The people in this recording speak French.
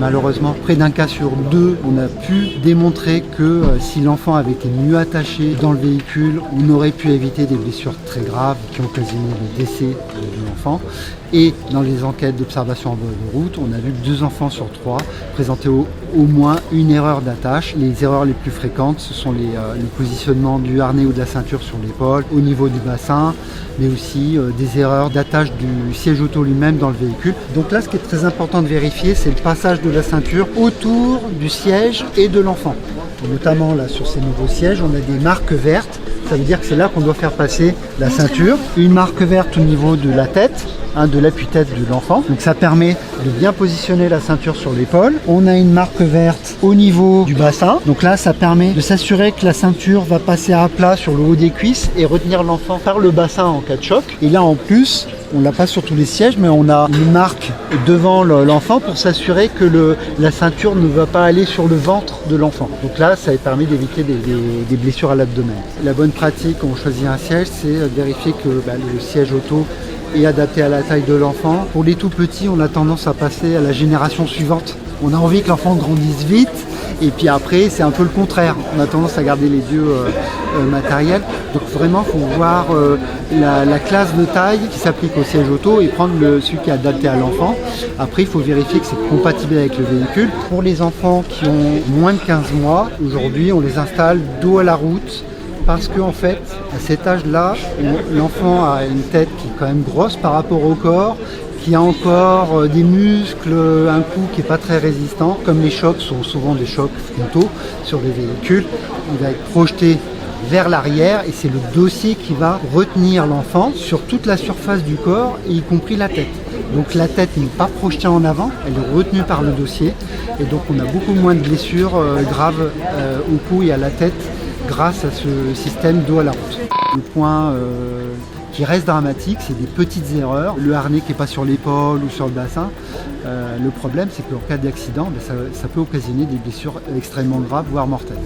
Malheureusement, près d'un cas sur deux, on a pu démontrer que si l'enfant avait été mieux attaché dans le véhicule, on aurait pu éviter des blessures très graves qui ont occasionné le décès de l'enfant. Et dans les enquêtes d'observation en bord de route, on a vu que 2 enfants sur 3 présentaient au moins une erreur d'attache. Les erreurs les plus fréquentes, ce sont le positionnement du harnais ou de la ceinture sur l'épaule, au niveau du bassin, mais aussi des erreurs d'attache du siège auto lui-même dans le véhicule. Donc là, ce qui est très important de vérifier, c'est le passage de la ceinture autour du siège et de l'enfant. Notamment là sur ces nouveaux sièges, on a des marques vertes. Ça veut dire que c'est là qu'on doit faire passer la ceinture. Une marque verte au niveau de la tête, de l'appui-tête de l'enfant. Donc ça permet de bien positionner la ceinture sur l'épaule. On a une marque verte au niveau du bassin. Donc là, ça permet de s'assurer que la ceinture va passer à plat sur le haut des cuisses et retenir l'enfant par le bassin en cas de choc. Et là, en plus, on l'a pas sur tous les sièges, mais on a une marque devant l'enfant pour s'assurer que la ceinture ne va pas aller sur le ventre de l'enfant. Donc là, ça permet d'éviter des blessures à l'abdomen. La bonne pratique quand on choisit un siège, c'est de vérifier que le siège auto est adapté à la taille de l'enfant. Pour les tout petits, on a tendance à passer à la génération suivante. On a envie que l'enfant grandisse vite, et puis après, c'est un peu le contraire. On a tendance à garder les vieux matériels. Donc vraiment, il faut voir la classe de taille qui s'applique au siège auto et prendre celui qui est adapté à l'enfant. Après, il faut vérifier que c'est compatible avec le véhicule. Pour les enfants qui ont moins de 15 mois, aujourd'hui, on les installe dos à la route. Parce qu'en fait, à cet âge-là, l'enfant a une tête qui est quand même grosse par rapport au corps, qui a encore des muscles, un cou qui n'est pas très résistant. Comme les chocs sont souvent des chocs frontaux sur les véhicules, il va être projeté vers l'arrière et c'est le dossier qui va retenir l'enfant sur toute la surface du corps, y compris la tête. Donc la tête n'est pas projetée en avant, elle est retenue par le dossier et donc on a beaucoup moins de blessures graves au cou et à la tête grâce à ce système dos à la route. Le point qui reste dramatique, c'est des petites erreurs. Le harnais qui n'est pas sur l'épaule ou sur le bassin. Le problème, c'est qu'en cas d'accident, ça peut occasionner des blessures extrêmement graves, voire mortelles.